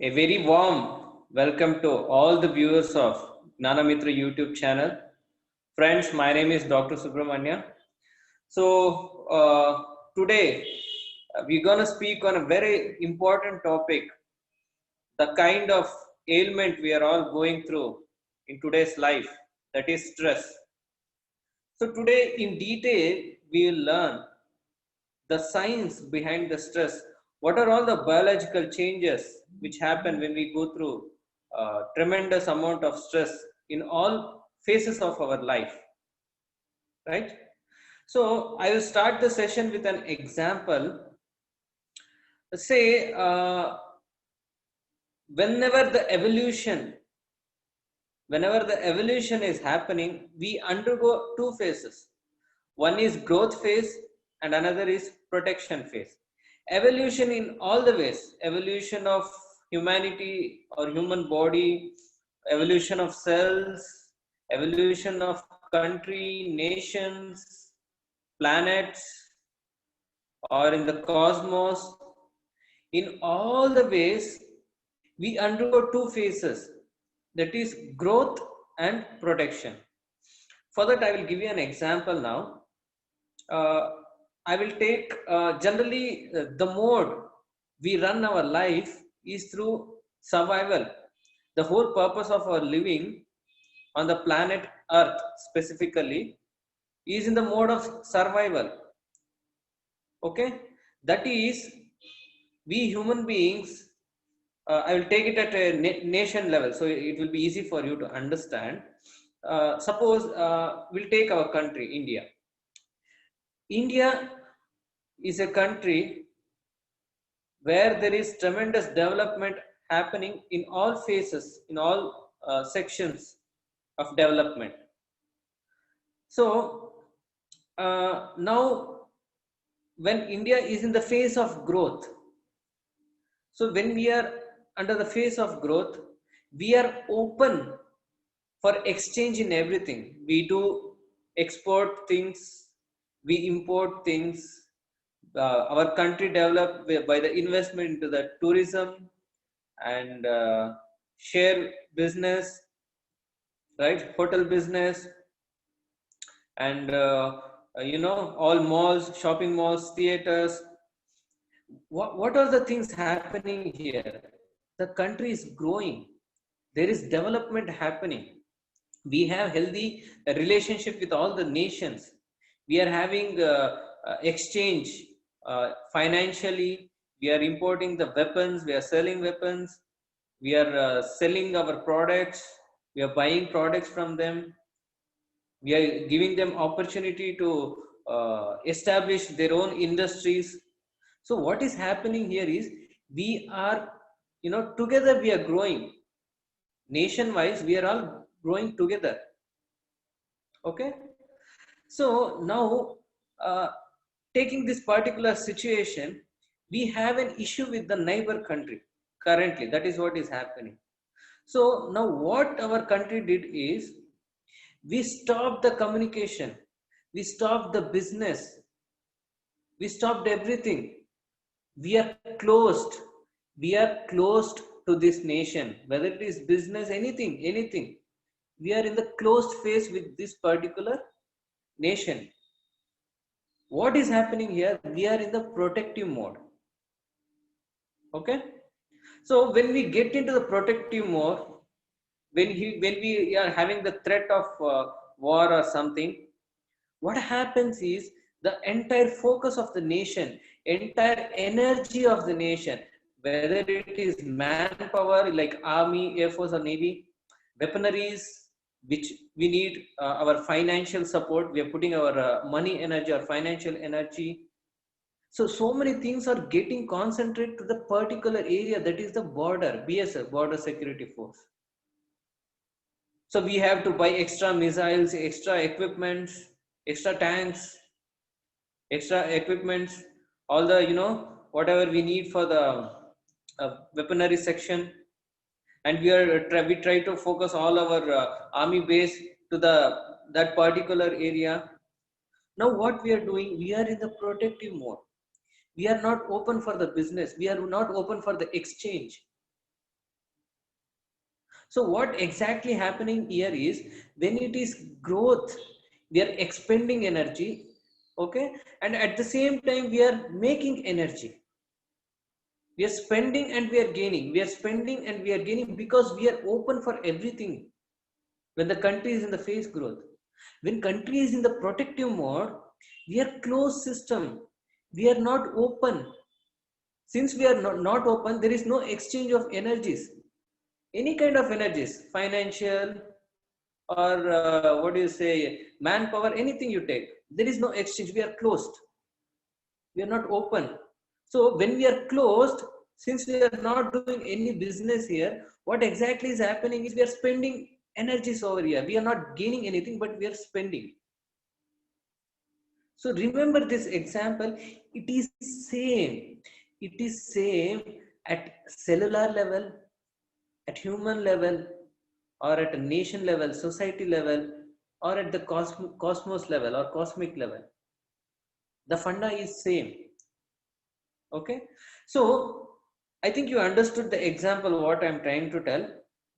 A very warm welcome to all the viewers of Gnanamitra YouTube channel. Friends, my name is Dr. Subramanya. Today we're going to speak on a very important topic, the kind of ailment we are all going through in today's life, that is stress. So today in detail, we will learn the science behind the stress. What are all the biological changes which happen when we go through tremendous amount of stress in all phases of our life, right? So I will start the session with an example. Say, whenever the evolution, whenever the evolution is happening, we undergo two phases. One is growth phase and another is protection phase. Evolution in all the ways, evolution of humanity or human body, evolution of cells, evolution of country, nations, planets, or in the cosmos, in all the ways, we undergo two phases, that is growth and protection. For that, I will give you an example now. I will take generally the mode we run our life is through survival. The whole purpose of our living on the planet Earth specifically is in the mode of survival. Okay, that is, we human beings. I will take it at a nation level, so it will be easy for you to understand. Suppose we'll take our country, India. India is a country where there is tremendous development happening in all phases, in all sections of development. So now, when India is in the phase of growth, so when we are under the phase of growth, we are open for exchange in everything. We do export things, we import things. Our country developed by the investment into the tourism and share business, right? Hotel business, and all malls, shopping malls, theaters. What are the things happening here? The country is growing. There is development happening. We have healthy relationship with all the nations. We are having exchange financially. We are importing the weapons. We are selling weapons. We are selling our products. We are buying products from them. We are giving them opportunity to establish their own industries. So what is happening here is we are, together we are growing. Nation wise, we are all growing together. Okay. So now, taking this particular situation, we have an issue with the neighbor country currently. That is what is happening. So now what our country did is, we stopped the communication, we stopped the business, we stopped everything. We are closed. We are closed to this nation, whether it is business, anything. We are in the closed phase with this particular nation. What is happening here? We are in the protective mode. Okay. So when we get into the protective mode, when we are having the threat of war or something, what happens is the entire focus of the nation, entire energy of the nation, whether it is manpower like army, air force or navy, weaponaries, which we need our financial support, we are putting our money energy or financial energy. So many things are getting concentrated to the particular area, that is the border, BSF, border security force. So we have to buy extra missiles, extra equipments, extra tanks, extra equipments, all the whatever we need for the weaponry section, and we try to focus all our army base to that particular area. Now what we are doing, we are in the protective mode. We are not open for the business. We are not open for the exchange. So what exactly happening here is, when it is growth, we are expending energy, okay, and at the same time we are making energy. We are spending and we are gaining, we are spending and we are gaining, because we are open for everything. When the country is in the phase growth, when country is in the protective mode, we are closed system, we are not open. Since we are not open, there is no exchange of energies, any kind of energies, financial or what do you say, manpower, anything you take, there is no exchange, we are closed, we are not open. So when we are closed, since we are not doing any business here, what exactly is happening is we are spending energies over here, we are not gaining anything, but we are spending. So remember this example, it is same, it is same at cellular level, at human level, or at a nation level, society level, or at the cosmos level or cosmic level. The funda is same. Okay, so I think you understood the example what I'm trying to tell.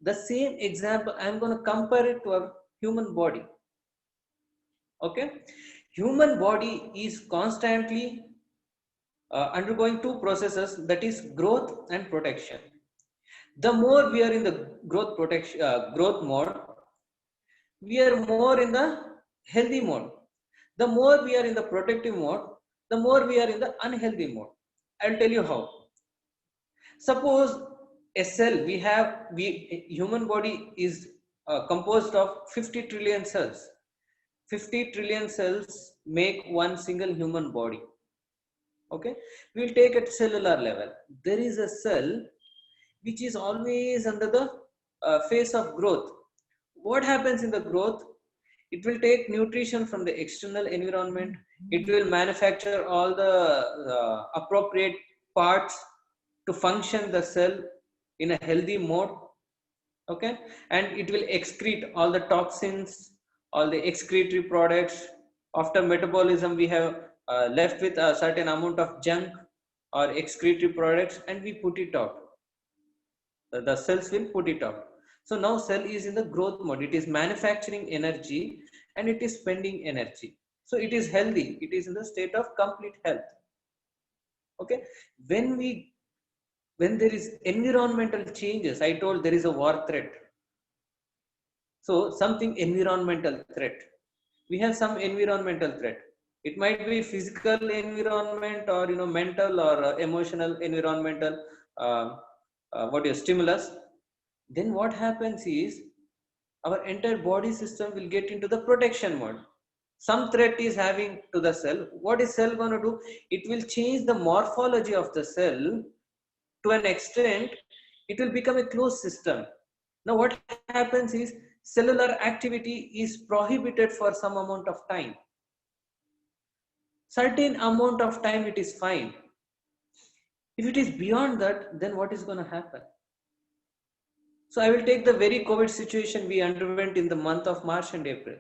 The same example I'm going to compare it to a human body. Okay, human body is constantly undergoing two processes, that is growth and protection. The more we are in the growth mode, we are more in the healthy mode. The more we are in the protective mode, the more we are in the unhealthy mode. I'll tell you how. Suppose a cell, we human body is composed of 50 trillion cells. 50 trillion cells make one single human body. Okay, we'll take at cellular level. There is a cell which is always under the phase of growth. What happens in the growth? It will take nutrition from the external environment, it will manufacture all the appropriate parts to function the cell in a healthy mode. Okay, and it will excrete all the toxins, all the excretory products. After metabolism, we have left with a certain amount of junk or excretory products, and we put it out. The cells will put it out. So now cell is in the growth mode, it is manufacturing energy and it is spending energy. So it is healthy, it is in the state of complete health. Okay, when there is environmental changes, I told there is a war threat. So something environmental threat, we have some environmental threat. It might be physical environment, or mental or emotional environmental uh, what is stimulus. Then what happens is our entire body system will get into the protection mode. Some threat is having to the cell. What is cell going to do? It will change the morphology of the cell to an extent, it will become a closed system. Now what happens is cellular activity is prohibited for some amount of time. Certain amount of time it is fine. If it is beyond that, then what is going to happen? So I will take the very COVID situation we underwent in the month of March and April.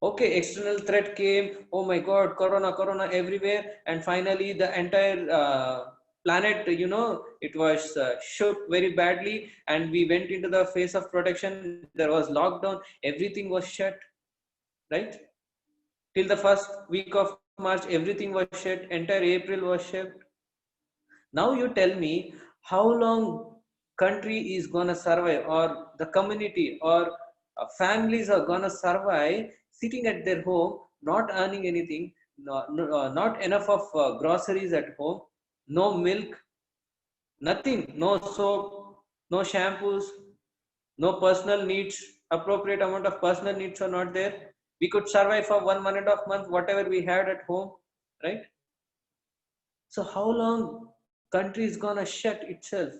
Okay, external threat came. Oh my God, corona everywhere. And finally the entire planet, it was shook very badly. And we went into the phase of protection. There was lockdown. Everything was shut, right? Till the first week of March, everything was shut. Entire April was shut. Now you tell me how long country is gonna survive, or the community, or families are gonna survive sitting at their home, not earning anything, not enough of groceries at home, no milk, nothing, no soap, no shampoos, no personal needs, appropriate amount of personal needs are not there. We could survive for 1.5 months, whatever we had at home, right? So how long country is gonna shut itself?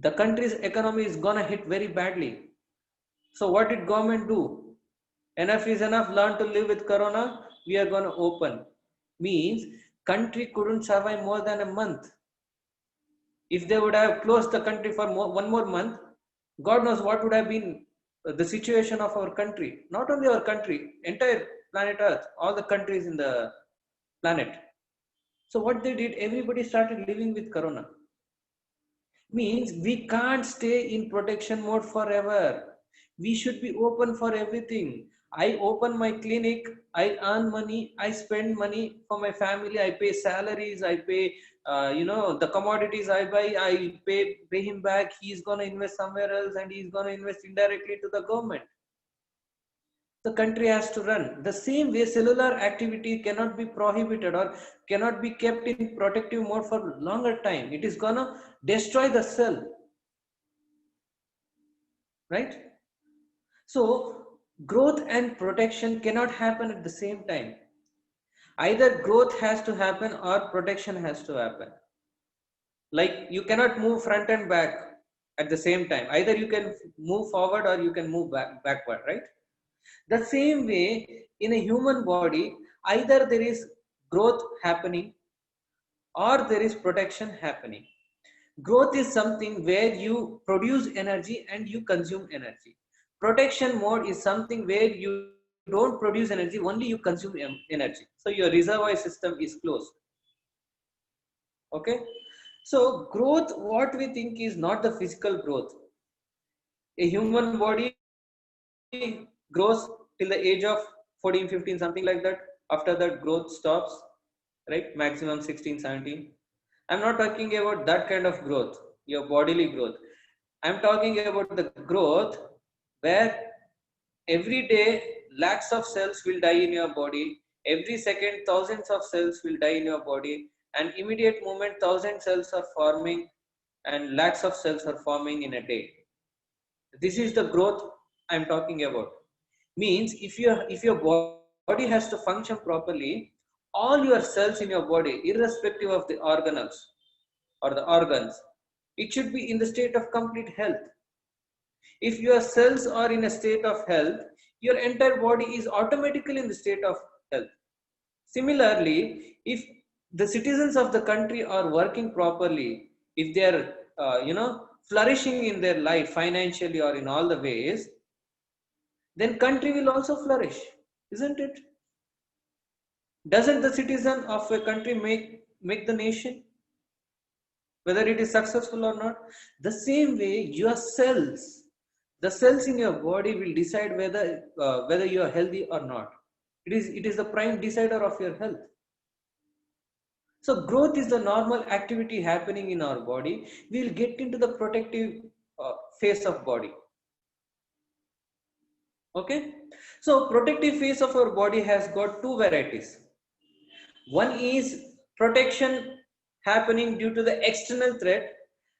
The country's economy is gonna hit very badly. So what did government do? Enough is enough, learn to live with corona, we are gonna open. Means country couldn't survive more than a month. If they would have closed the country for one more month, God knows what would have been the situation of our country. Not only our country, entire planet Earth, all the countries in the planet. So what they did, everybody started living with corona. Means we can't stay in protection mode forever. We should be open for everything. I open my clinic, I earn money, I spend money for my family, I pay salaries, I pay, the commodities I buy, I pay him back. He's gonna invest somewhere else, and he's gonna invest indirectly to the government. The country has to run. The same way, cellular activity cannot be prohibited or cannot be kept in protective mode for longer time. It is gonna destroy the cell, right? So growth and protection cannot happen at the same time. Either growth has to happen or protection has to happen. Like you cannot move front and back at the same time. Either you can move forward or you can move backward, right? The same way, in a human body, either there is growth happening or there is protection happening. Growth is something where you produce energy and you consume energy. Protection mode is something where you don't produce energy, only you consume energy. So your reservoir system is closed. Okay. So growth, what we think is not the physical growth. A human body grows till the age of 14, 15, something like that. After that, growth stops, right? Maximum 16, 17. I'm not talking about that kind of growth, your bodily growth. I'm talking about the growth where every day lakhs of cells will die in your body. Every second, thousands of cells will die in your body. And immediate moment, thousand cells are forming and lakhs of cells are forming in a day. This is the growth I'm talking about. Means if your body has to function properly, all your cells in your body, irrespective of the organelles or the organs, it should be in the state of complete health. If your cells are in a state of health, your entire body is automatically in the state of health. Similarly, if the citizens of the country are working properly, if they are flourishing in their life financially or in all the ways, then country will also flourish, isn't it? Doesn't the citizen of a country make the nation, whether it is successful or not? The same way, your cells, the cells in your body will decide whether you are healthy or not. It is the prime decider of your health. So growth is the normal activity happening in our body. We will get into the protective phase of body. Okay. So protective phase of our body has got two varieties. One is protection happening due to the external threat,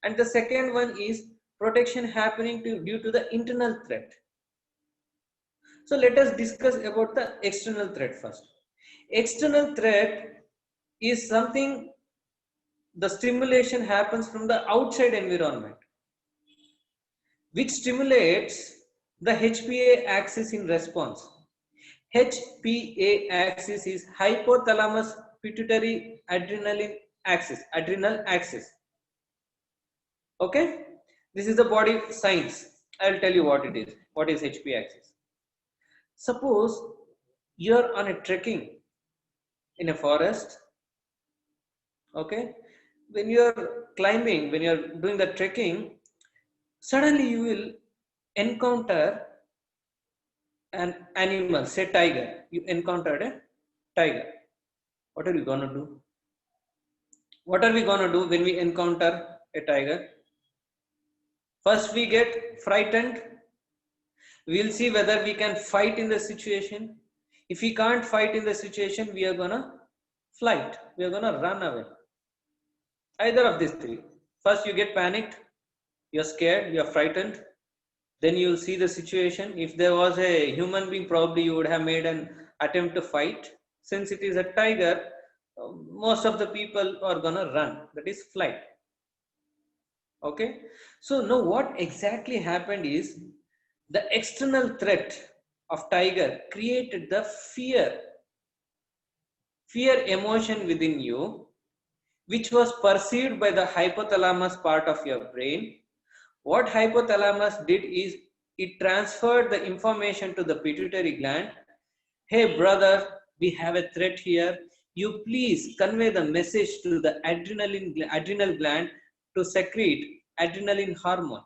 and the second one is protection happening due to the internal threat. So let us discuss about the external threat first. External threat is something, the stimulation happens from the outside environment, which stimulates the HPA axis in response. HPA axis is hypothalamus pituitary adrenal axis. Okay, this is the body science. I'll tell you what it is. What is HPA axis? Suppose you're on a trekking in a forest. Okay, when you're climbing, when you're doing the trekking, suddenly you will encounter an animal, say tiger. You encountered a tiger. What are you gonna do? What are we gonna do when we encounter a tiger? First, we get frightened. We'll see whether we can fight in the situation. If we can't fight in the situation, we are gonna flight. We are gonna run away. Either of these three. First, you get panicked. You're scared. You're frightened. Then you'll see the situation. If there was a human being, probably you would have made an attempt to fight. Since it is a tiger, most of the people are gonna run. That is flight. Okay. So now what exactly happened is the external threat of tiger created the fear emotion within you, which was perceived by the hypothalamus part of your brain. What hypothalamus did is it transferred the information to the pituitary gland. Hey brother, we have a threat here. You please convey the message to the adrenal gland to secrete adrenaline hormone.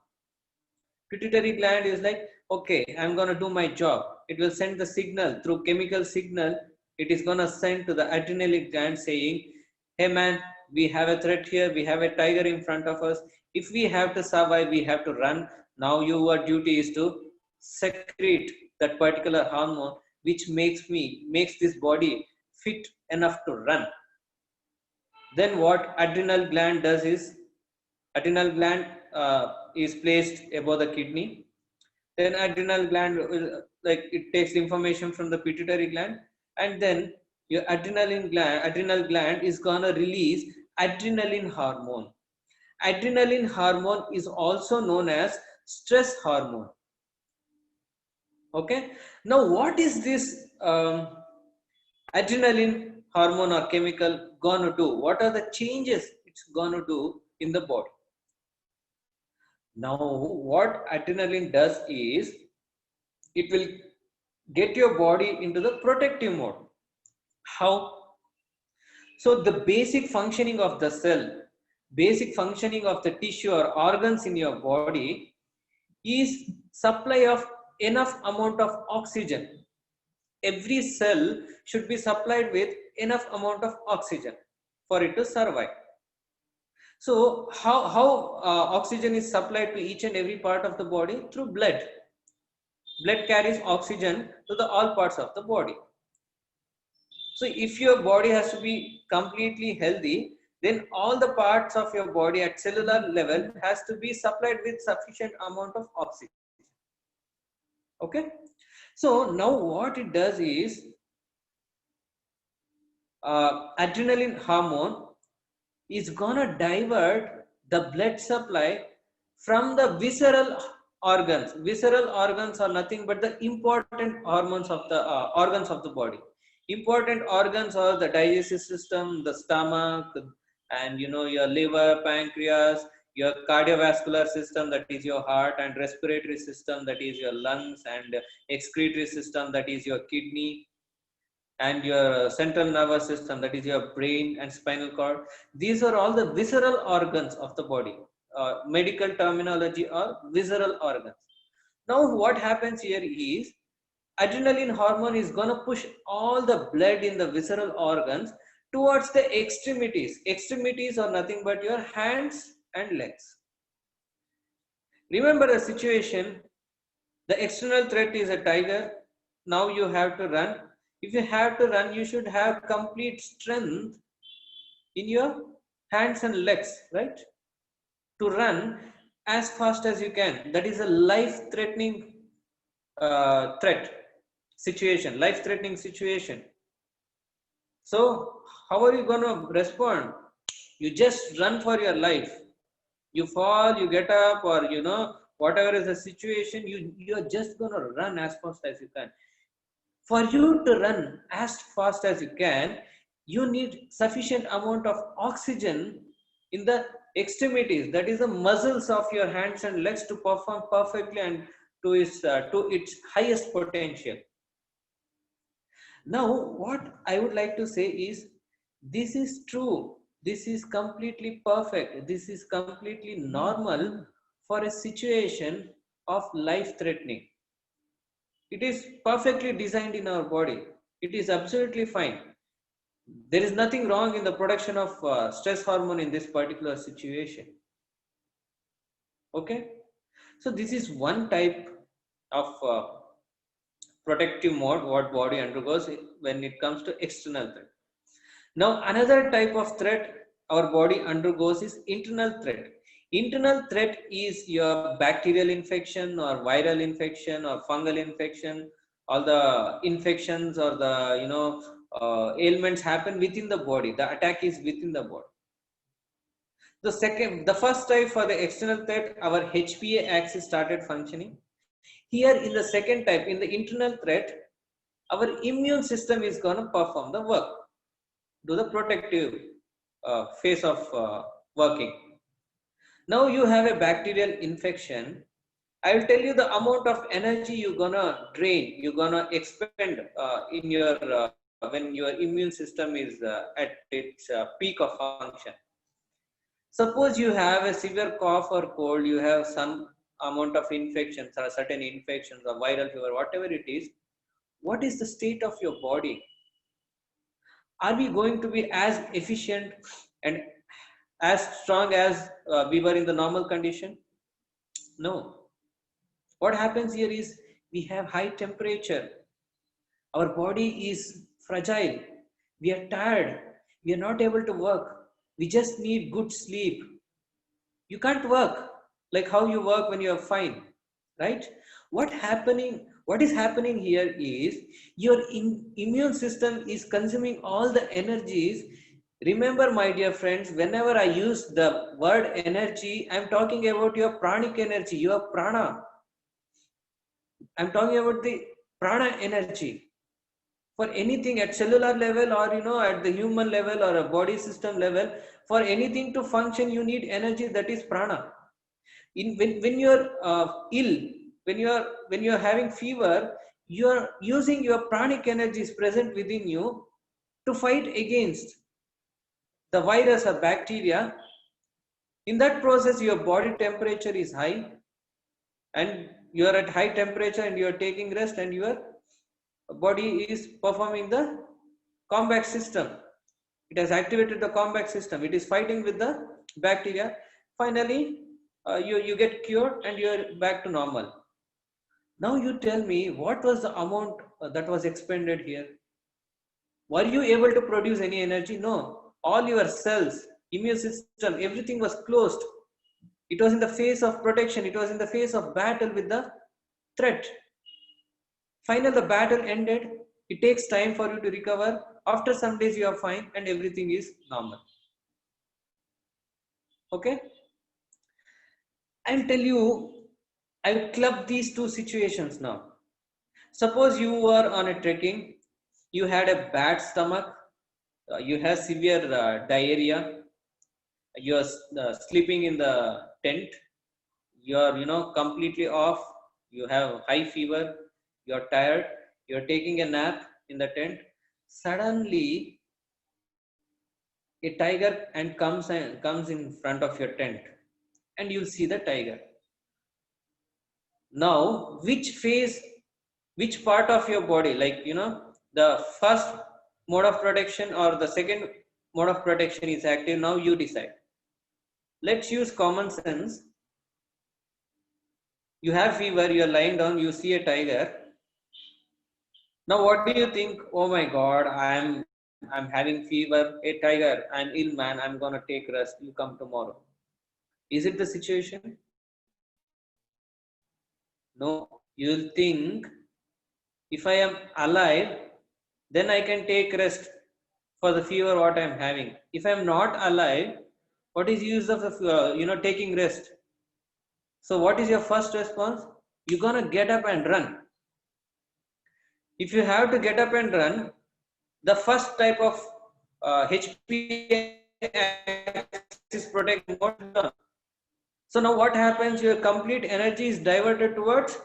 Pituitary gland is like, okay, I'm going to do my job. It will send the signal through chemical signal. It is going to send to the adrenaline gland saying, hey man, we have a threat here. We have a tiger in front of us. If we have to survive, we have to run. Now your duty is to secrete that particular hormone, which makes this body fit enough to run. Then what adrenal gland does is, adrenal gland is placed above the kidney. Then adrenal gland like it takes information from the pituitary gland, and then your adrenal gland is gonna release adrenaline hormone. Adrenaline hormone is also known as stress hormone. Okay, now what is this adrenaline hormone or chemical gonna do? What are the changes it's gonna do in the body? Now what adrenaline does is, it will get your body into the protective mode. How? So the basic functioning of the cell, basic functioning of the tissue or organs in your body is supply of enough amount of oxygen. Every cell should be supplied with enough amount of oxygen for it to survive. So how oxygen is supplied to each and every part of the body? Through blood. Blood carries oxygen to the all parts of the body. So if your body has to be completely healthy, then all the parts of your body at cellular level has to be supplied with sufficient amount of oxygen. Okay. So now what it does is, adrenaline hormone is gonna divert the blood supply from the visceral organs. Visceral organs are nothing but the important hormones of the organs of the body. Important organs are the digestive system, the stomach, and your liver, pancreas, your cardiovascular system, that is your heart, and respiratory system, that is your lungs, and excretory system, that is your kidney, and your central nervous system, that is your brain and spinal cord. These are all the visceral organs of the body. Medical terminology are visceral organs. Now what happens here is, adrenaline hormone is going to push all the blood in the visceral organs towards the extremities. Extremities are nothing but your hands and legs. Remember the situation, the external threat is a tiger. Now you have to run. If you have to run, you should have complete strength in your hands and legs, right? To run as fast as you can. That is a life-threatening life-threatening situation. So how are you going to respond? You just run for your life. You fall, you get up, or whatever is the situation, you're just going to run as fast as you can. For you to run as fast as you can, you need sufficient amount of oxygen in the extremities, that is the muscles of your hands and legs, to perform perfectly and to its highest potential. Now what I would like to say is, this is true, this is completely perfect, this is completely normal for a situation of life threatening. It is perfectly designed in our body. It is absolutely fine. There is nothing wrong in the production of stress hormone in this particular situation. Okay. So this is one type of protective mode what body undergoes when it comes to external threat. Now another type of threat our body undergoes is internal threat. Internal threat is your bacterial infection or viral infection or fungal infection. All the infections or the ailments happen within the body. The attack is within the body. The first type for the external threat, our HPA axis started functioning. Here in the second type, in the internal threat, our immune system is going to perform the work, do the protective phase of working. Now you have a bacterial infection. I will tell you the amount of energy you're gonna drain, you're gonna expend in your when your immune system is at its peak of function. Suppose you have a severe cough or cold, you have some amount of infections or certain infections or viral fever, whatever it is. What is the state of your body? Are we going to be as efficient and as strong as we were in the normal condition? No. What happens here is we have high temperature. Our body is fragile. We are tired. We are not able to work. We just need good sleep. You can't work like how you work when you are fine, right? What is happening here is your immune system is consuming all the energies. Remember, my dear friends, whenever I use the word energy, I'm talking about your pranic energy, your prana. I'm talking about the prana energy. For anything at cellular level, or at the human level or a body system level, for anything to function, you need energy, that is prana. When you're ill, when you're having fever, you're using your pranic energies present within you to fight against the virus or bacteria. In that process, your body temperature is high, and you are at high temperature, and you are taking rest, and your body is performing the combat system. It has activated the combat system. It is fighting with the bacteria. Finally, you get cured and you are back to normal. Now you tell me, what was the amount that was expended here? Were you able to produce any energy? No. All your cells, immune system, everything was closed. It was in the face of protection. It was in the face of battle with the threat. Finally, the battle ended. It takes time for you to recover. After some days, you are fine and everything is normal. Okay? I'll tell you, I'll club these two situations now. Suppose you were on a trekking, you had a bad stomach, you have severe diarrhea, you are sleeping in the tent, you are completely off, you have high fever, you are tired, you are taking a nap in the tent. Suddenly, a tiger and comes in front of your tent, and you'll see the tiger. Now, which part of your body, like the first mode of protection or the second mode of protection is active? Now you decide. Let's use common sense. You have fever, you are lying down, you see a tiger. Now what do you think? Oh my god, I'm having fever, a tiger, I'm ill, man, I'm gonna take rest, you come tomorrow. Is it the situation? No. You'll think, if I am alive, then I can take rest for the fever what I am having. If I am not alive, what is use of taking rest? So what is your first response? You're gonna get up and run. If you have to get up and run, the first type of HPA axis protection mode. So now what happens? Your complete energy is diverted towards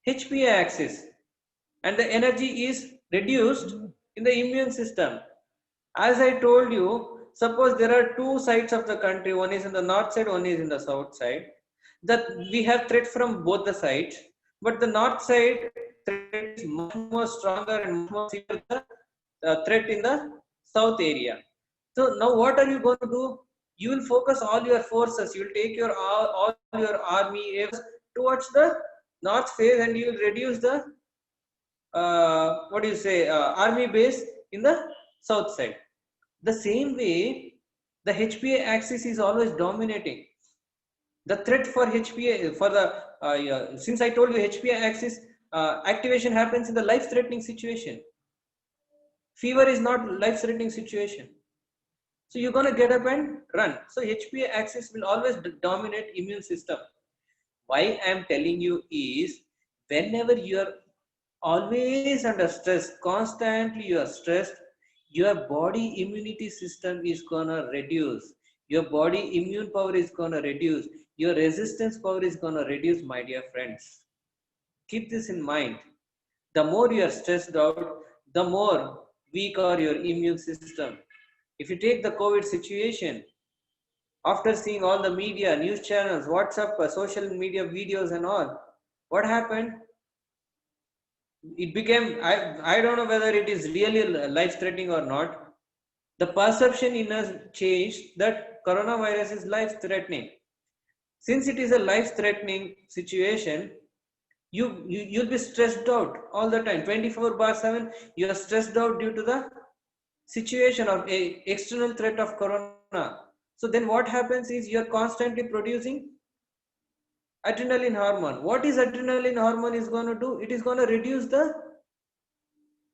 HPA axis, and the energy is reduced in the immune system. As I told you, suppose there are two sides of the country, one is in the north side, one is in the south side, that we have threat from both the sides, but the north side threat is much more stronger and much more severe than the threat in the south area. So now what are you going to do? You will focus all your forces, you will take all your army towards the north face, and you will reduce the army base in the south side. The same way, the HPA axis is always dominating. The threat for HPA, for the since I told you HPA axis activation happens in the life-threatening situation. Fever is not life-threatening situation. So you're gonna get up and run. So HPA axis will always dominate immune system. Why I am telling you is, whenever you are always under stress, constantly you are stressed, your body immunity system is gonna reduce. Your body immune power is gonna reduce. Your resistance power is gonna reduce, my dear friends. Keep this in mind. The more you are stressed out, the more weak are your immune system. If you take the COVID situation, After seeing all the media, news channels, WhatsApp, social media videos and all, what happened? It became, I don't know whether it is really life threatening or not. The perception in us changed that coronavirus is life threatening. Since it is a life threatening situation, you'll be stressed out all the time, 24/7. You are stressed out due to the situation of a external threat of corona. So then what happens is you're constantly producing adrenaline hormone. What is adrenaline hormone is going to do? It is going to reduce the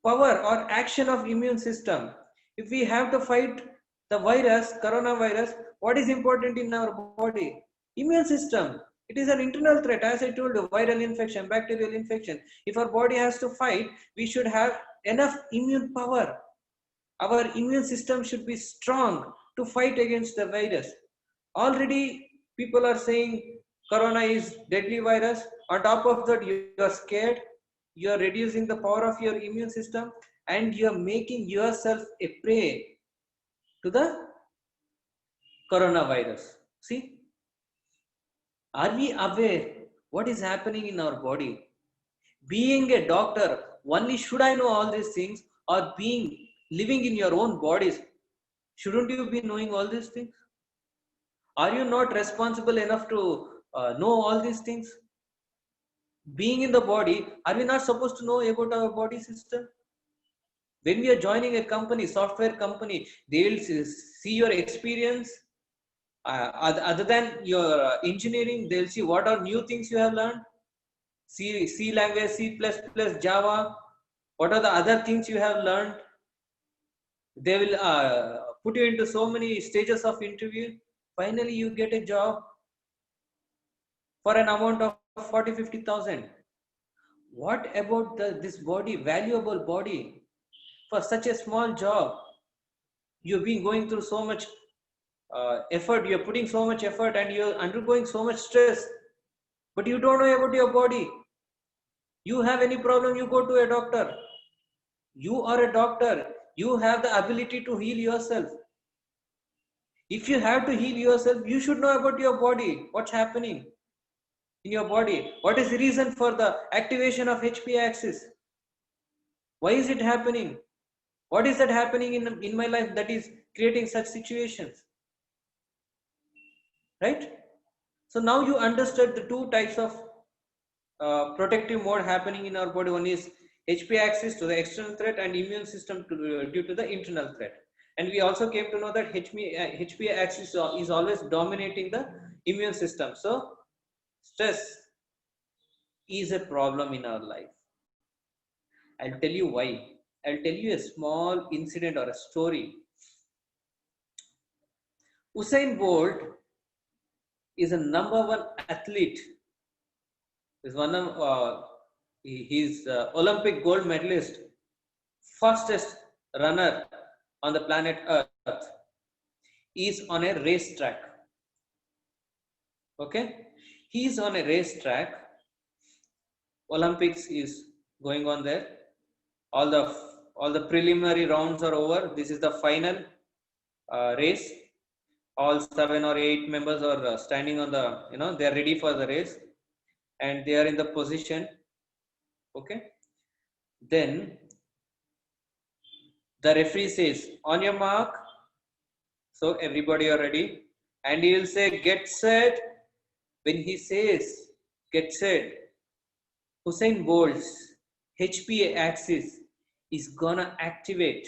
power or action of immune system. If we have to fight the virus, coronavirus, what is important in our body? Immune system. It is an internal threat, as I told you, viral infection, bacterial infection. If our body has to fight, we should have enough immune power. Our immune system should be strong to fight against the virus. Already people are saying corona is deadly virus. On top of that, you are scared. You are reducing the power of your immune system, and you are making yourself a prey to the coronavirus. See, are we aware what is happening in our body? Being a doctor, only should I know all these things, or being living in your own bodies, shouldn't you be knowing all these things? Are you not responsible enough to know all these things? Being in the body, are we not supposed to know about our body system? When we are joining a company, software company, they will see your experience. Other than your engineering, they'll see what are new things you have learned. C language, C++, Java. What are the other things you have learned? They will put you into so many stages of interview. Finally, you get a job for an amount of 40-50,000. What about this body, valuable body, for such a small job? You've been going through so much effort, you're putting so much effort, and you're undergoing so much stress, but you don't know about your body. You have any problem, you go to a doctor. You are a doctor, you have the ability to heal yourself. If you have to heal yourself, you should know about your body, what's happening in your body. What is the reason for the activation of HPA axis? Why is it happening? What is that happening in my life that is creating such situations? Right? So now you understood the two types of protective mode happening in our body. One is HPA axis to the external threat, and immune system due to the internal threat. And we also came to know that HPA axis is always dominating the immune system. So stress is a problem in our life. I'll tell you why. I'll tell you a small incident or a story. Usain Bolt is a #1 athlete. Is one of he's Olympic gold medalist, fastest runner on the planet Earth. Is on a racetrack. Okay, he's on a racetrack. Olympics is going on there. All the preliminary rounds are over. This is the final race. All 7 or 8 members are standing on the, they are ready for the race, and they are in the position. Okay, then the referee says, on your mark. So everybody are ready, and he will say, get set. When he says get set, Usain Bolt's HPA axis is gonna activate.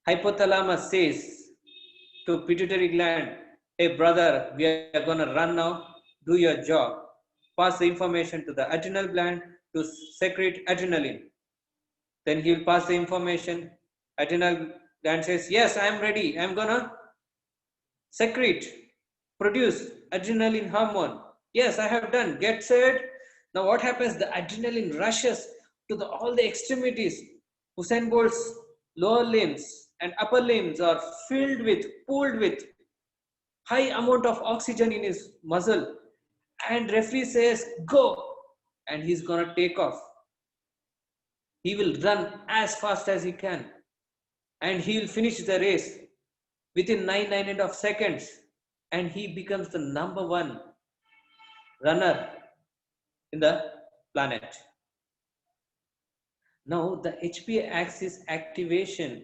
Hypothalamus says to pituitary gland, hey brother, we are gonna run now, do your job. Pass the information to the adrenal gland to secrete adrenaline. Then he will pass the information. Adrenal gland says, yes, I am ready, I am gonna secrete, produce adrenaline hormone. Yes, I have done. Get set. Now what happens? The adrenaline rushes to all the extremities. Usain Bolt's lower limbs and upper limbs are pulled with high amount of oxygen in his muscle. And referee says, go. And he's gonna take off. He will run as fast as he can. And he will finish the race. within 9.5 seconds, and he becomes the number one runner in the planet. Now the HPA axis activation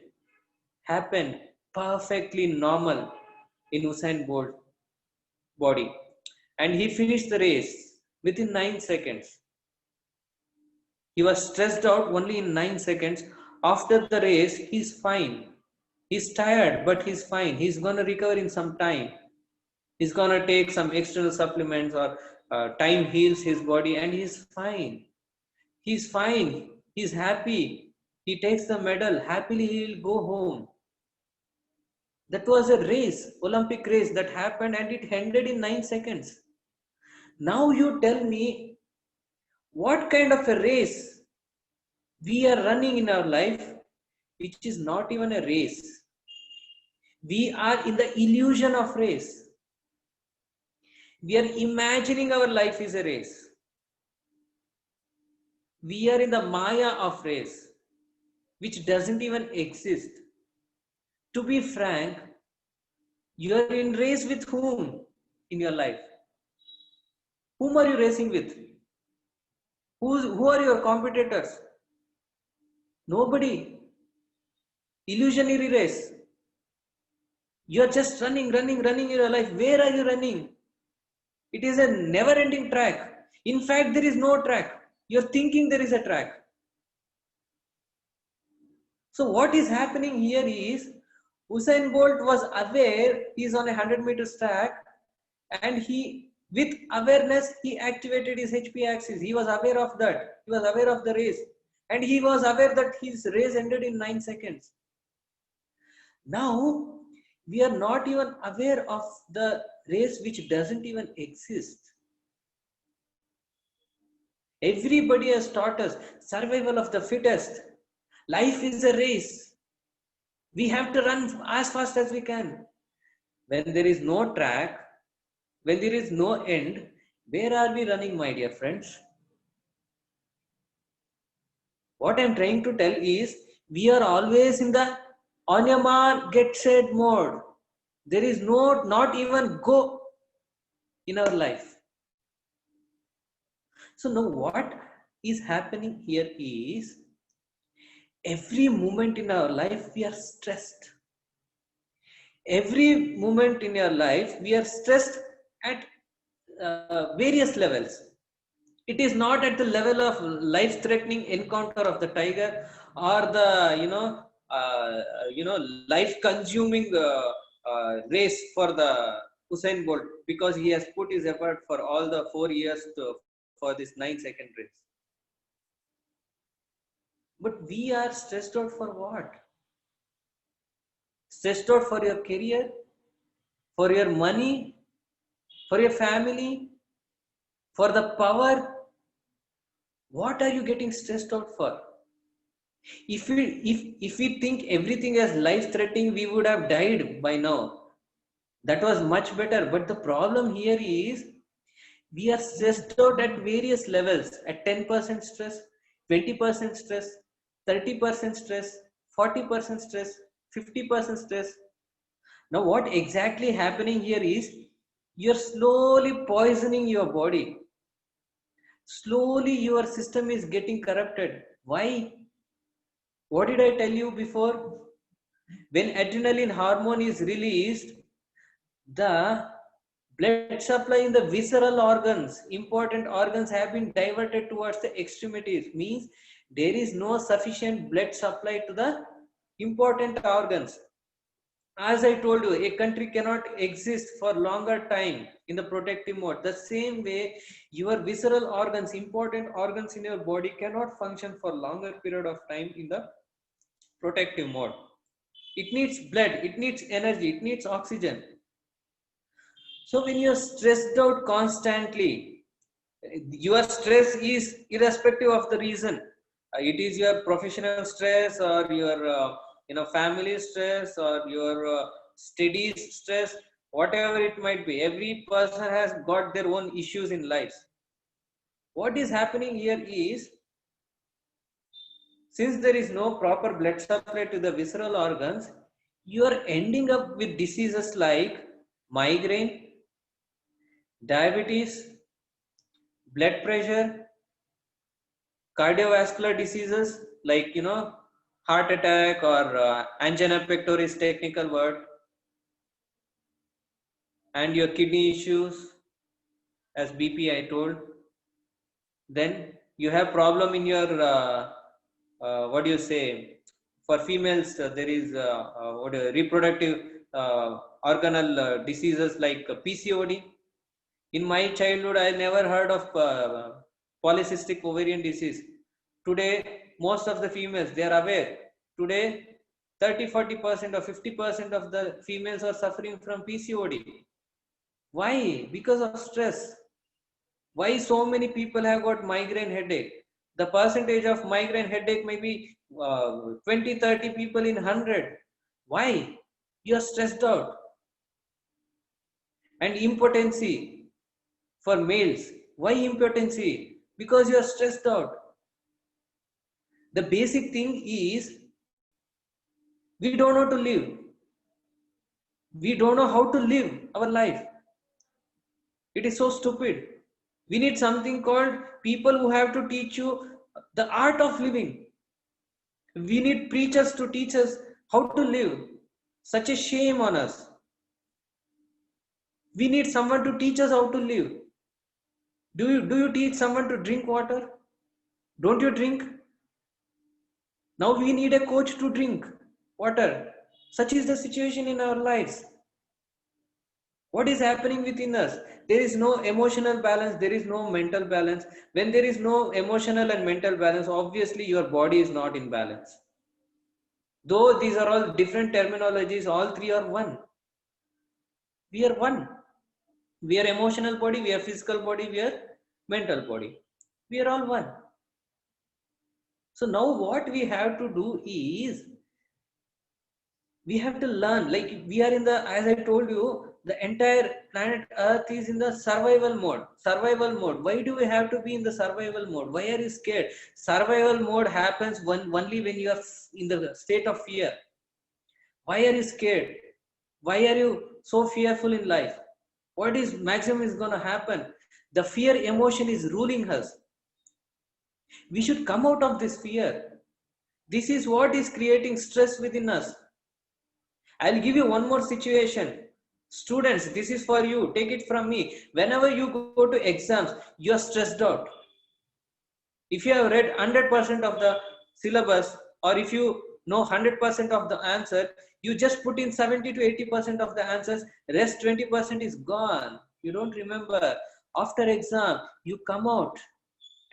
happened perfectly normal in Usain Bolt body, and he finished the race within 9 seconds. He was stressed out only in 9 seconds. After the race, he's fine. He's tired, but he's fine. He's going to recover in some time. He's going to take some external supplements, or time heals his body, and he's fine. He's fine. He's happy. He takes the medal. Happily, he'll go home. That was a race, Olympic race that happened, and it ended in 9 seconds. Now you tell me, what kind of a race we are running in our life, which is not even a race. We are in the illusion of race. We are imagining our life is a race. We are in the Maya of race, which doesn't even exist. To be frank, you are in race with whom in your life? Whom are you racing with? Who are your competitors? Nobody. Illusionary race. You are just running in your life. Where are you running? It is a never-ending track. In fact, there is no track. You're thinking there is a track. So what is happening here is, Usain Bolt was aware he is on a 100-meter track, and he, with awareness, he activated his HP axis. He was aware of that. He was aware of the race, and he was aware that his race ended in 9 seconds. Now we are not even aware of the race which doesn't even exist. Everybody has taught us survival of the fittest. Life is a race. We have to run as fast as we can. When there is no track, when there is no end, where are we running, my dear friends? What I am trying to tell is, we are always in the on your mark, get set mode. There is not even go in our life. So now what is happening here is, every moment in our life we are stressed. Every moment in your life we are stressed at various levels. It is not at the level of life-threatening encounter of the tiger, or the life-consuming race for the Usain Bolt, because he has put his effort for all the 4 years for this 9-second race. But we are stressed out for what? Stressed out for your career, for your money, for your family, for the power. What are you getting stressed out for? If we think everything as life-threatening, we would have died by now. That was much better. But the problem here is, we are stressed out at various levels, at 10% stress, 20% stress, 30% stress, 40% stress, 50% stress. Now what exactly happening here is, you're slowly poisoning your body. Slowly your system is getting corrupted. Why? What did I tell you before? When adrenaline hormone is released, the blood supply in the visceral organs, important organs, have been diverted towards the extremities. Means there is no sufficient blood supply to the important organs. As I told you, a country cannot exist for longer time in the protective mode. The same way, your visceral organs, important organs in your body, cannot function for longer period of time in the protective mode. It needs blood, it needs energy, it needs oxygen. So when you're stressed out constantly, your stress is irrespective of the reason. It is your professional stress, or your family stress, or your studies stress, whatever it might be. Every person has got their own issues in life. What is happening here is, since there is no proper blood supply to the visceral organs, you are ending up with diseases like migraine, diabetes, blood pressure, cardiovascular diseases like heart attack or angina pectoris technical word, and your kidney issues as BP I told. Then you have problem in your what do you say, for females there is reproductive organal diseases like PCOD. In my childhood I never heard of polycystic ovarian disease. Today most of the females they are aware. Today 30-40% or 50% of the females are suffering from PCOD. Why? Because of stress. Why so many people have got migraine headache? The percentage of migraine headache may be 20-30 people in 100. Why? You are stressed out. And impotency for males. Why impotency? Because you are stressed out. The basic thing is we don't know to live. We don't know how to live our life. It is so stupid. We need something called people who have to teach you the art of living. We need preachers to teach us how to live. Such a shame on us. We need someone to teach us how to live. Do you teach someone to drink water? Don't you drink? Now we need a coach to drink water. Such is the situation in our lives. What is happening within us? There is no emotional balance, there is no mental balance. When there is no emotional and mental balance, obviously your body is not in balance. Though these are all different terminologies, all three are one. We are one. We are emotional body, we are physical body, we are mental body. We are all one. So now what we have to do is we have to learn, like we are in the, as I told you, the entire planet earth is in the survival mode. Why do we have to be in the survival mode? Why are you scared? Survival mode happens only when you are in the state of fear. Why are you scared? Why are you so fearful in life? What is maximum is going to happen? The fear emotion is ruling us. We should come out of this fear. This is what is creating stress within us. I'll give you one more situation. Students, this is for you. Take it from me. Whenever you go to exams, you are stressed out. If you have read 100% of the syllabus, or if you know 100% of the answer, you just put in 70 to 80% of the answers. Rest 20% is gone. You don't remember. After exam, you come out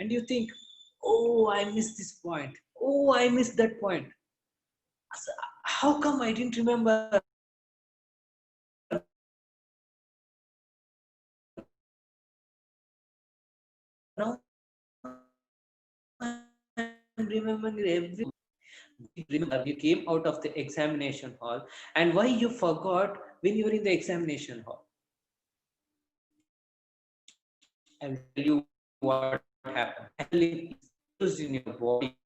and you think, oh, I missed this point. Oh, I missed that point. How come I didn't remember? Now I'm remembering every. Remember, you came out of the examination hall, and why you forgot when you were in the examination hall. I will tell you what happened. Adrenaline is used in your body.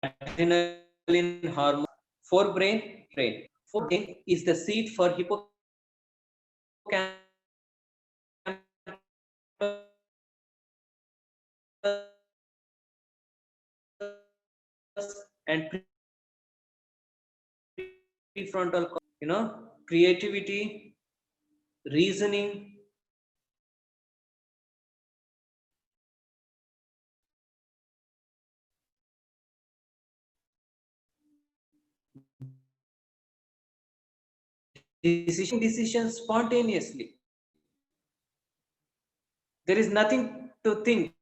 Adrenaline hormone for brain. For brain is the seat for hippocampus and prefrontal, creativity, reasoning. Decisions spontaneously. There is nothing to think.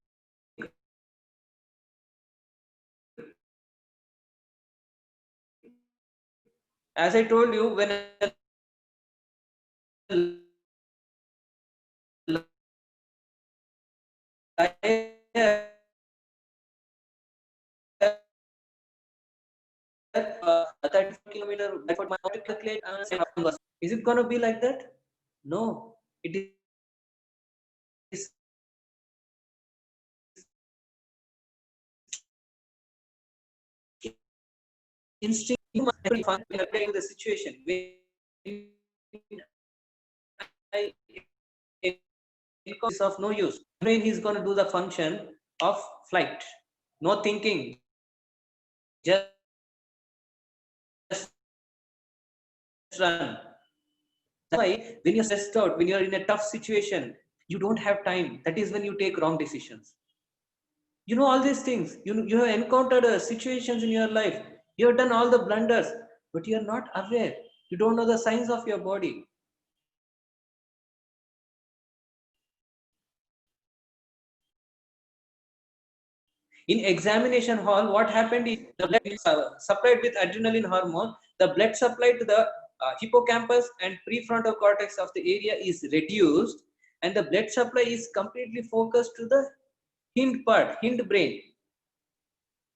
As I told you, when a 34 kilometer calculate, is it going to be like that? No, it is instinct in the situation. When I is of no use. Brain is going to do the function of flight. No thinking, just run. That's why when you're stressed out, when you're in a tough situation, you don't have time. That is when you take wrong decisions. You know all these things. You have encountered situations in your life. You have done all the blunders, but you are not aware. You don't know the signs of your body. In examination hall, what happened is the blood is supplied with adrenaline hormone. The blood supply to the hippocampus and prefrontal cortex of the area is reduced, and the blood supply is completely focused to the hind part, hind brain.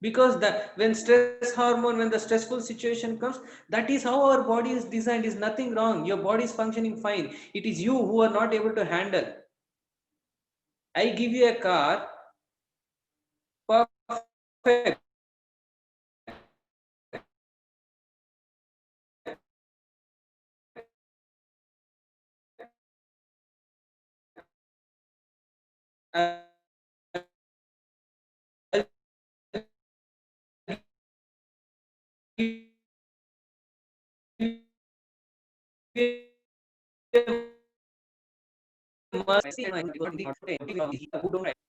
Because that when stress hormone, when the stressful situation comes, that is how our body is designed. Is nothing wrong. Your body is functioning fine. It is you who are not able to handle. I give you a car, perfect.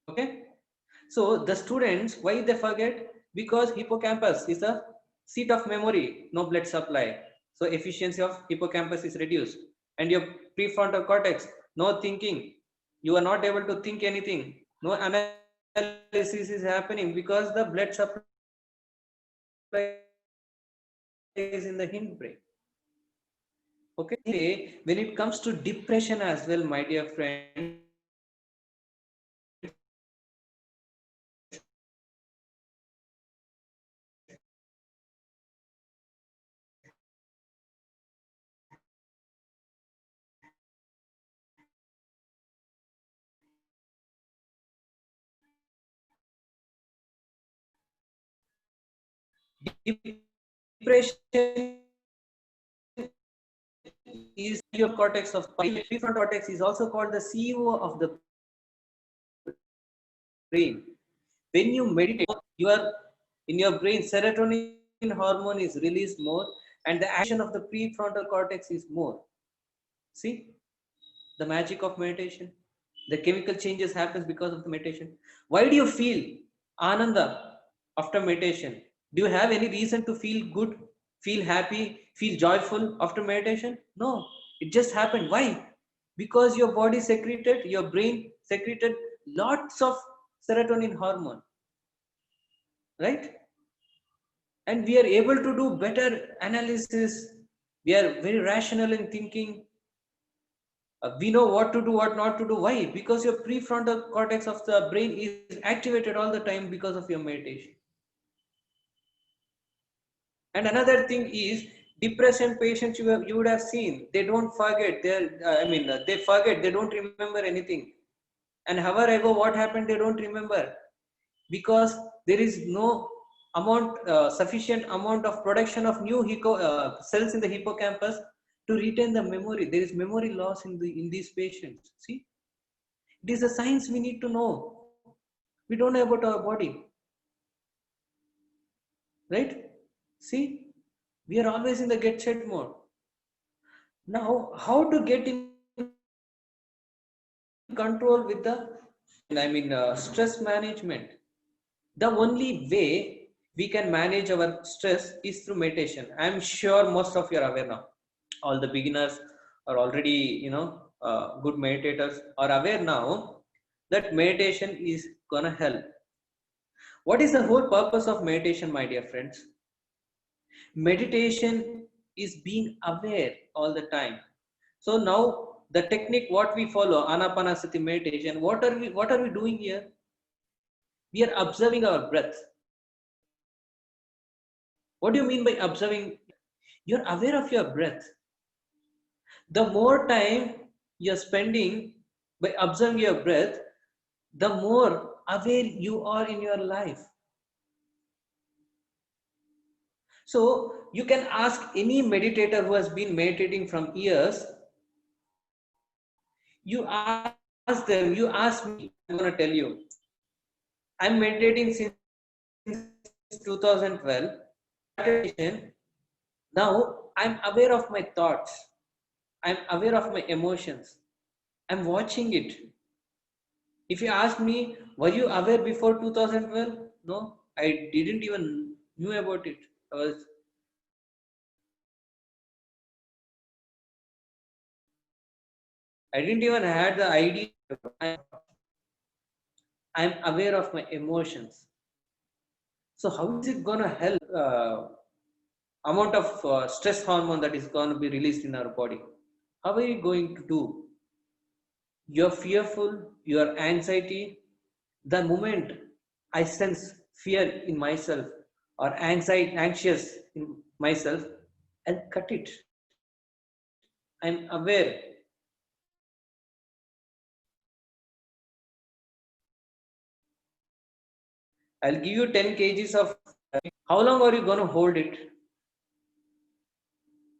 Okay, so the students, why they forget? Because hippocampus is a seat of memory, no blood supply, so efficiency of hippocampus is reduced. And your prefrontal cortex, no thinking, you are not able to think anything, no analysis is happening because the blood supply is in the hindbrain. Okay, when it comes to depression as well, my dear friend, depression is your cortex of prefrontal cortex is also called the CEO of the brain. When you meditate, you are in your brain, serotonin hormone is released more, and the action of the prefrontal cortex is more. See the magic of meditation. The chemical changes happens because of the meditation. Why do you feel ananda after meditation? Do you have any reason to feel good, feel happy, feel joyful after meditation? No, it just happened. Why? Because your body secreted, your brain secreted lots of serotonin hormone, right? And we are able to do better analysis. We are very rational in thinking. We know what to do, what not to do. Why? Because your prefrontal cortex of the brain is activated all the time because of your meditation. And another thing is depression patients you would have seen, they don't forget. They forget. They don't remember anything. An hour ago, what happened? They don't remember because there is no sufficient amount of production of new cells in the hippocampus to retain the memory. There is memory loss in these patients. See, it is a science we need to know. We don't know about our body, right? See, we are always in the get set mode. Now, how to get in control with the, stress management? The only way we can manage our stress is through meditation. I'm sure most of you are aware now. All the beginners are already, good meditators are aware now that meditation is gonna help. What is the whole purpose of meditation, my dear friends? Meditation is being aware all the time. So now the technique what we follow, anapanasati meditation, what are we doing here? We are observing our breath. What do you mean by observing? You're aware of your breath. The more time you're spending by observing your breath, the more aware you are in your life. So you can ask any meditator who has been meditating from years, you ask them, you ask me, I'm going to tell you, I'm meditating since 2012. Now I'm aware of my thoughts. I'm aware of my emotions. I'm watching it. If you ask me, were you aware before 2012? No, I didn't even knew about it. I didn't even had the idea. I'm aware of my emotions. So how is it gonna help? Amount of stress hormone that is going to be released in our body. How are you going to do? You're fearful, your anxiety. The moment I sense fear in myself or anxiety, anxious in myself, I'll cut it. I'm aware. I'll give you 10 kgs of. How long are you going to hold it?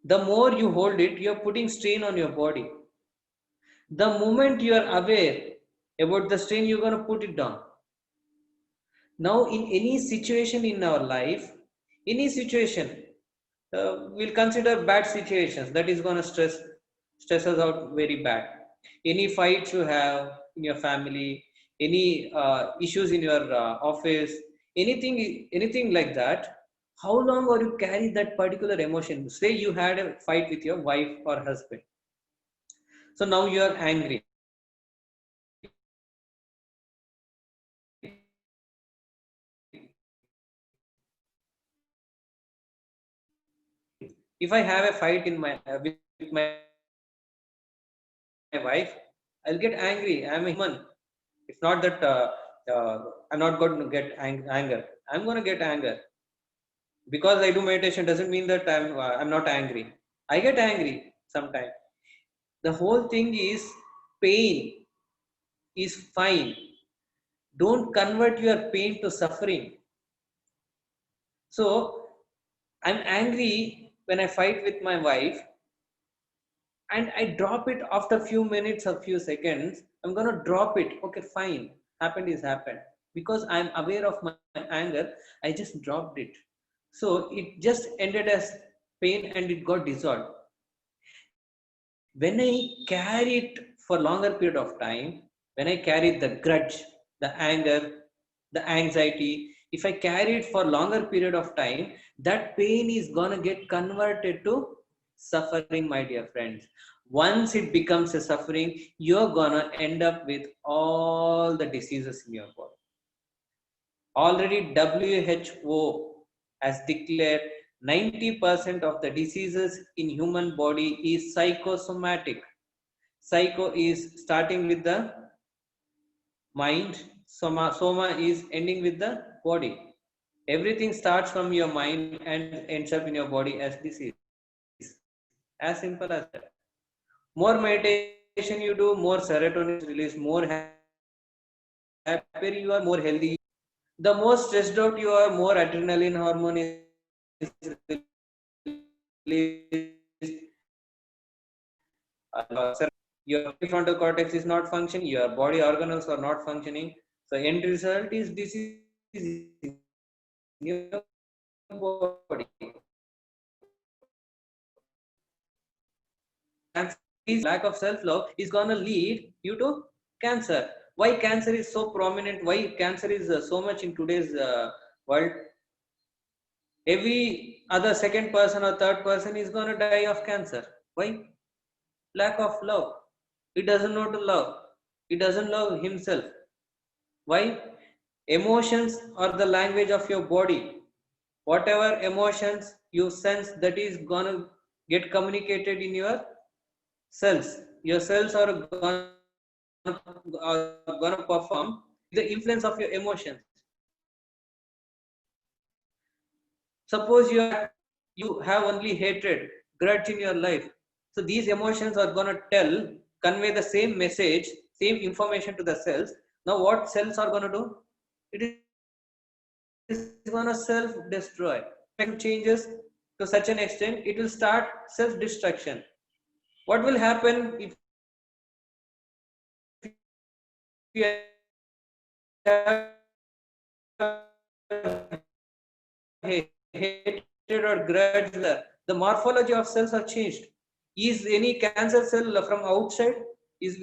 The more you hold it, you're putting strain on your body. The moment you are aware about the strain, you're going to put it down. Now, in any situation in our life, any situation, we'll consider bad situations that is going to stress us out very bad. Any fights you have in your family, any issues in your office, anything like that. How long are you carry that particular emotion? Say you had a fight with your wife or husband. So now you are angry. If I have a fight in my with my wife, I'll get angry. I'm a human. It's not that I'm not going to get anger. I'm going to get anger because I do meditation. Doesn't mean that I'm not angry. I get angry sometimes. The whole thing is pain is fine. Don't convert your pain to suffering. So I'm angry when I fight with my wife, and I drop it after a few minutes or few seconds. I'm gonna drop it. Okay, fine. Happened is happened. Because I'm aware of my anger, I just dropped it. So it just ended as pain and it got dissolved. When I carry it for longer period of time, when I carry the grudge, the anger, the anxiety, if I carry it for longer period of time, that pain is gonna get converted to suffering, my dear friends. Once it becomes a suffering, you're gonna end up with all the diseases in your body. Already WHO has declared 90% of the diseases in human body is psychosomatic. Psycho is starting with the mind, soma is ending with the body. Everything starts from your mind and ends up in your body as disease. As simple as that. More meditation you do, more serotonin is released, more happier you are, more healthy. The more stressed out you are, more adrenaline hormone is released. Your prefrontal cortex is not functioning, your body organelles are not functioning. So end result is disease in your body. Lack of self-love is gonna lead you to cancer. Why cancer is so prominent? Why cancer is so much in today's world? Every other second person or third person is gonna die of cancer. Why? Lack of love. He doesn't know to love. He doesn't love himself. Why? Emotions are the language of your body. Whatever emotions you sense, that is gonna get communicated in your cells. Your cells are gonna perform the influence of your emotions. Suppose you have only hatred, grudge in your life. So these emotions are gonna convey the same message, same information to the cells. Now what cells are gonna do? It is gonna self-destroy. changes to such an extent, it will start self-destruction. What will happen if you have hatred or grudge? The morphology of cells are changed. Is any cancer cell from outside?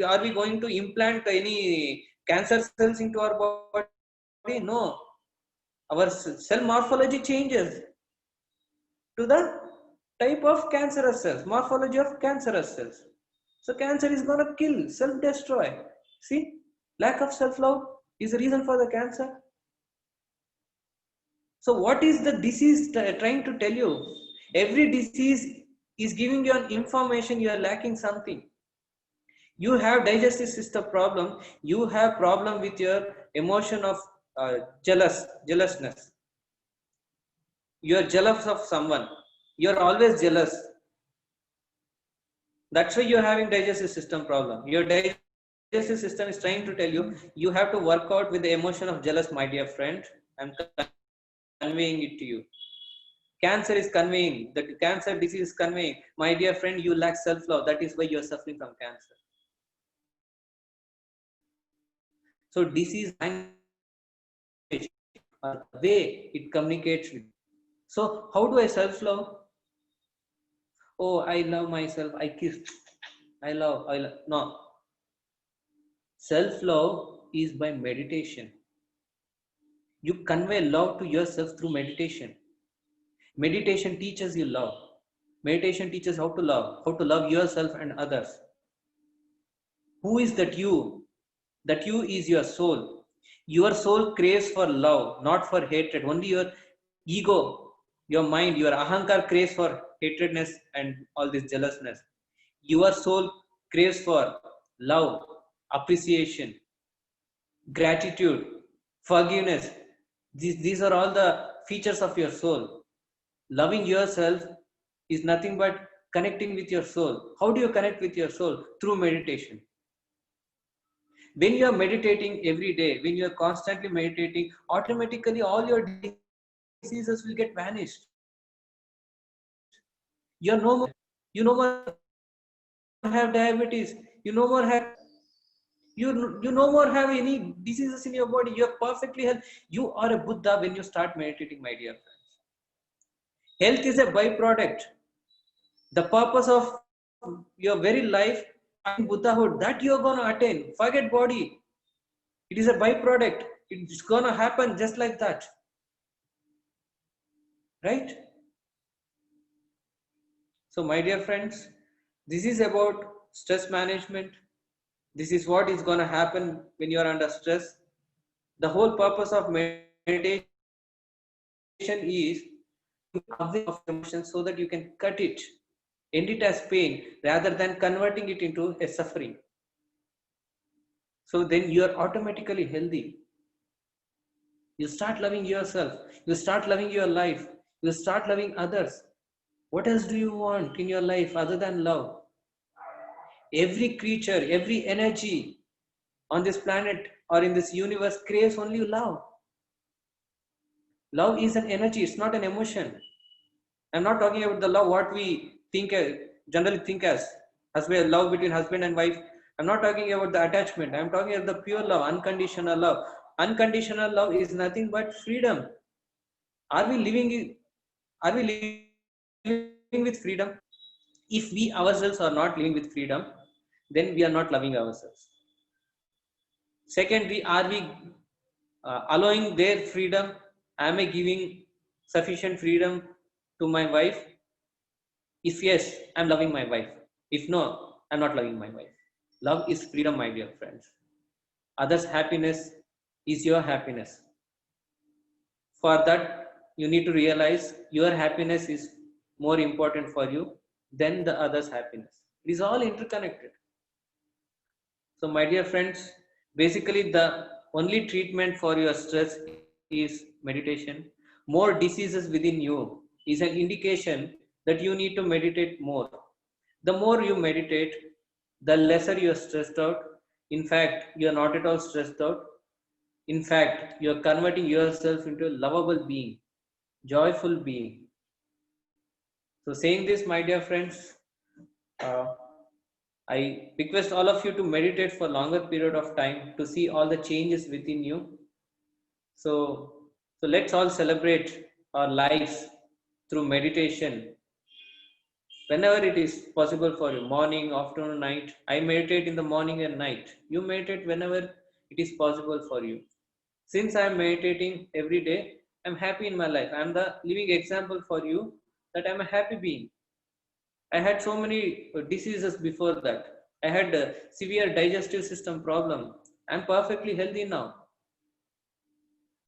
Are we going to implant any cancer cells into our body? No. Our cell morphology changes to the type of cancerous cells, morphology of cancerous cells. So cancer is going to kill, self-destroy. See, lack of self-love is the reason for the cancer. So what is the disease trying to tell you? Every disease is giving you an information you are lacking something. You have digestive system problem, you have problem with your emotion of jealousness. You are jealous of someone, you are always jealous. That's why you're having digestive system problem. Your digestive system is trying to tell you, you have to work out with the emotion of jealous, my dear friend. I'm conveying it to you. Cancer is conveying, the cancer disease is conveying, my dear friend, you lack self-love. That is why you're suffering from cancer. So disease language, or the way it communicates with you. So how do I self-love? Oh, I love myself, I kiss, I love. No. Self-love is by meditation. You convey love to yourself through meditation. Meditation teaches you love. Meditation teaches how to love yourself and others. Who is that you? That you is your soul. Your soul craves for love, not for hatred. Only your ego, your mind, your ahankar craves for hatredness and all this jealousness. Your soul craves for love, appreciation, gratitude, forgiveness. These are all the features of your soul. Loving yourself is nothing but connecting with your soul. How do you connect with your soul? Through meditation. When you are meditating every day, when you are constantly meditating, automatically all your diseases will get vanished. You are no more, you no more have diabetes, you no more have you no more have any diseases in your body. You are perfectly healthy. You are a Buddha when you start meditating, my dear friends. Health is a byproduct. The purpose of your very life in Buddhahood, that you're going to attain. Forget body. It is a byproduct. It's going to happen just like that. Right? So, my dear friends, this is about stress management. This is what is going to happen when you are under stress. The whole purpose of meditation is away of emotions so that you can cut it, end it as pain rather than converting it into a suffering. So then you are automatically healthy. You start loving yourself, you start loving your life, you start loving others. What else do you want in your life other than love? Every creature, every energy on this planet or in this universe craves only love. Love is an energy, it's not an emotion. I'm not talking about the love what we think generally think as well, love between husband and wife. I'm not talking about the attachment. I'm talking about the pure love, unconditional love. Unconditional love is nothing but freedom. Are we living? Are we living with freedom? If we ourselves are not living with freedom, then we are not loving ourselves. Secondly, are we allowing their freedom? Am I giving sufficient freedom to my wife? If yes, I'm loving my wife. If no, I'm not loving my wife. Love is freedom, my dear friends. Others' happiness is your happiness. For that, you need to realize your happiness is more important for you than the other's happiness. It is all interconnected. So, my dear friends, basically the only treatment for your stress is meditation. More diseases within you is an indication that you need to meditate more. The more you meditate, the lesser you are stressed out. In fact, you are not at all stressed out. In fact, you are converting yourself into a lovable being. joyful being. So saying this, my dear friends, uh, I request all of you to meditate for longer period of time to see all the changes within you. So, so let's all celebrate our lives through meditation whenever it is possible for you, morning, afternoon, night. I meditate in the morning and night. You meditate whenever it is possible for you. Since I am meditating every day, I'm happy in my life. I'm the living example for you that I'm a happy being. I had so many diseases before that. I had a severe digestive system problem. I'm perfectly healthy now.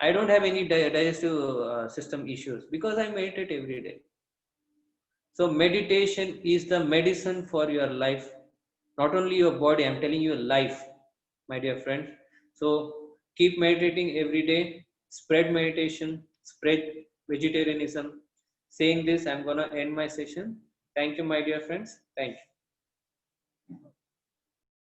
I don't have any digestive system issues because I meditate every day. So meditation is the medicine for your life, not only your body. I'm telling you life, my dear friend. So keep meditating every day. Spread meditation. Spread vegetarianism. Saying this, I'm gonna end my session. Thank you, my dear friends. Thank you.